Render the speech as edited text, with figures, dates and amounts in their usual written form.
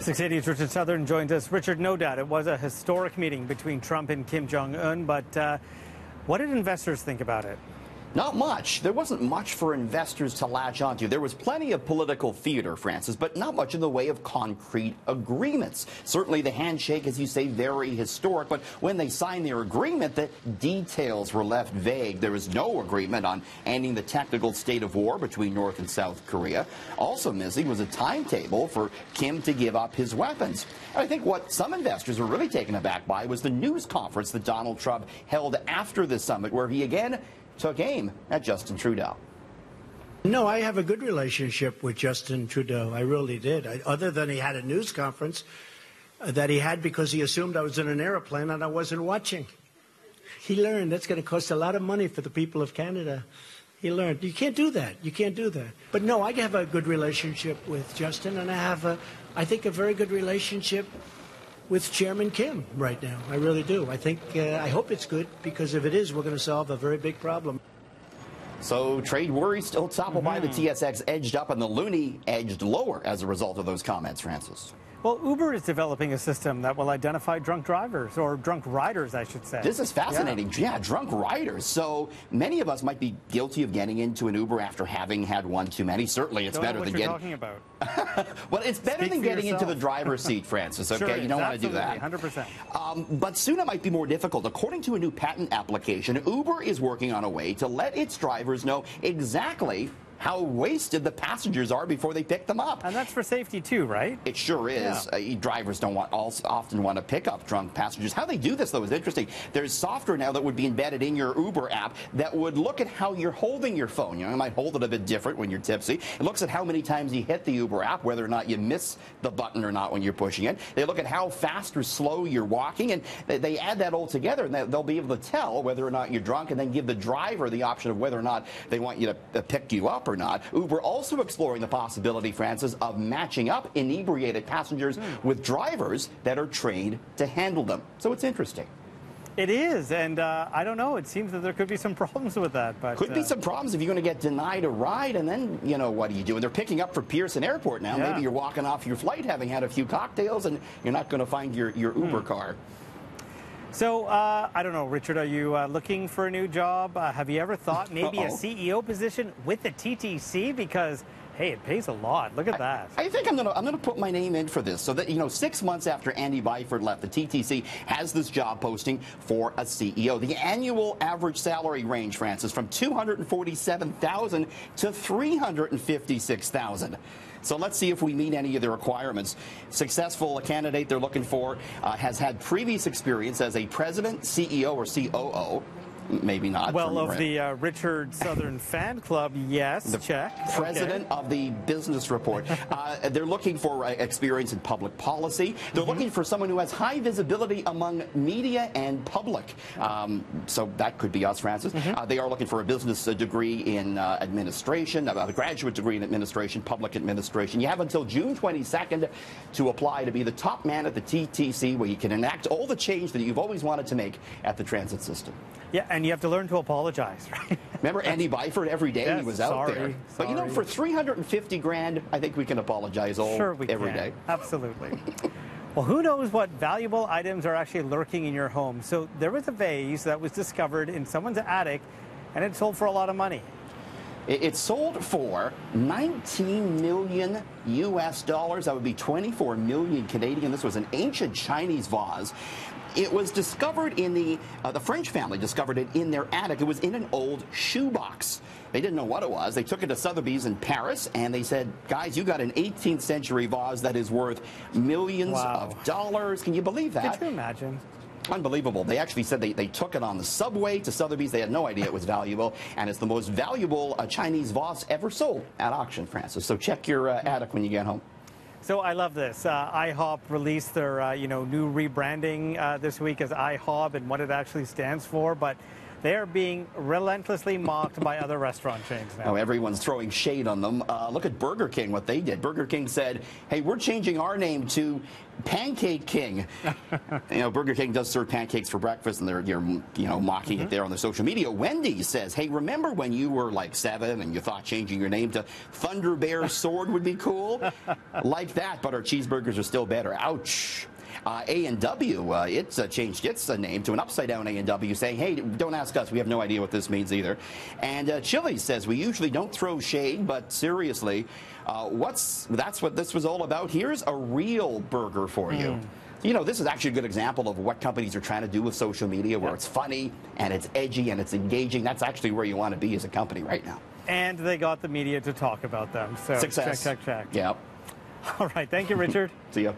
680's Richard Southern joins us. Richard, no doubt it was a historic meeting between Trump and Kim Jong-un, but what did investors think about it? Not much. There wasn't much for investors to latch onto. There was plenty of political theater, Francis, but not much in the way of concrete agreements. Certainly the handshake, as you say, very historic, but when they signed their agreement, the details were left vague. There was no agreement on ending the technical state of war between North and South Korea. Also missing was a timetable for Kim to give up his weapons. I think what some investors were really taken aback by was the news conference that Donald Trump held after the summit, where he again took aim at Justin Trudeau. No, I have a good relationship with Justin Trudeau. I really did. Other than he had a news conference that he had because he assumed I was in an airplane and I wasn't watching. He learned that's going to cost a lot of money for the people of Canada. He learned. You can't do that. You can't do that. But no, I have a good relationship with Justin, and I have, I think, a very good relationship with Chairman Kim right now. I really do. I think, I hope it's good, because if it is, we're going to solve a very big problem. So trade worries still toppled by. The TSX edged up and the loonie edged lower as a result of those comments, Francis. Well, Uber is developing a system that will identify drunk drivers, or drunk riders, I should say. This is fascinating. Yeah, drunk riders. So many of us might be guilty of getting into an Uber after having had one too many. Certainly, it's better than talking about. Well, it's better than getting into the driver's seat, Francis. Okay, sure, you don't want to do that. 100%. But soon it might be more difficult. According to a new patent application, Uber is working on a way to let its drivers know exactly how wasted the passengers are before they pick them up. And that's for safety too, right? It sure is. Yeah. Drivers don't often want to pick up drunk passengers. How they do this, though, is interesting. There's software now that would be embedded in your Uber app that would look at how you're holding your phone. You know, you might hold it a bit different when you're tipsy. It looks at how many times you hit the Uber app, whether or not you miss the button or not when you're pushing it. They look at how fast or slow you're walking, and they add that all together, and they'll be able to tell whether or not you're drunk, and then give the driver the option of whether or not they want you to pick you up or not. Uber also exploring the possibility, Francis, of matching up inebriated passengers with drivers that are trained to handle them. So it's interesting. It is, and I don't know. It seems that there could be some problems with that. But could be some problems if you're going to get denied a ride, and then, you know, what do you do? And they're picking up for Pearson Airport now. Maybe you're walking off your flight having had a few cocktails, and you're not going to find your Uber car. So, I don't know, Richard, are you looking for a new job? Have you ever thought maybe a CEO position with the TTC? Because, hey, it pays a lot. Look at that. I think I'm gonna put my name in for this, so that, you know, 6 months after Andy Byford left, the TTC has this job posting for a CEO. The annual average salary range, Francis, from $247,000 to $356,000. So let's see if we meet any of the requirements. Successful candidate they're looking for has had previous experience as a president, CEO, or COO. Maybe not. Well, of the Richard Southern fan club, yes, the check. President of the Business Report. They're looking for experience in public policy. They're looking for someone who has high visibility among media and public. So that could be us, Francis. They are looking for a business degree in administration, a graduate degree in administration, public administration. You have until June 22nd to apply to be the top man at the TTC, where you can enact all the change that you've always wanted to make at the transit system. Yeah, and you have to learn to apologize, right? Remember Andy Byford? Every day he was out there. But you know, for $350 grand, I think we can apologize every day. Absolutely. Well, who knows what valuable items are actually lurking in your home? So there was a vase that was discovered in someone's attic, and it sold for a lot of money. It sold for 19 million US dollars. That would be 24 million Canadian. This was an ancient Chinese vase. It was discovered in the French family discovered it in their attic. It was in an old shoebox. They didn't know what it was. They took it to Sotheby's in Paris, and they said, guys, you got an 18th century vase that is worth millions of dollars. Can you believe that? Could you imagine? Unbelievable. They actually said they took it on the subway to Sotheby's. They had no idea it was valuable, and it's the most valuable Chinese vase ever sold at auction, Francis. So check your attic when you get home. So I love this. IHOP released their new rebranding this week as IHOP and what it actually stands for. But they're being relentlessly mocked by other restaurant chains now. Oh, everyone's throwing shade on them. Look at Burger King, what they did. Burger King said, hey, we're changing our name to Pancake King. Burger King does serve pancakes for breakfast, and they're mocking it there on their social media. Wendy's says, hey, remember when you were like 7 and you thought changing your name to Thunder Bear Sword would be cool? Like that, but our cheeseburgers are still better. Ouch. A&W, it's changed its name to an upside-down A&W, saying, hey, don't ask us. We have no idea what this means either. And Chili's says, we usually don't throw shade, but seriously, that's what this was all about. Here's a real burger for you. This is actually a good example of what companies are trying to do with social media, where it's funny and it's edgy and it's engaging. That's actually where you want to be as a company right now. And they got the media to talk about them. So Success. Check. Yep. All right. Thank you, Richard. See ya.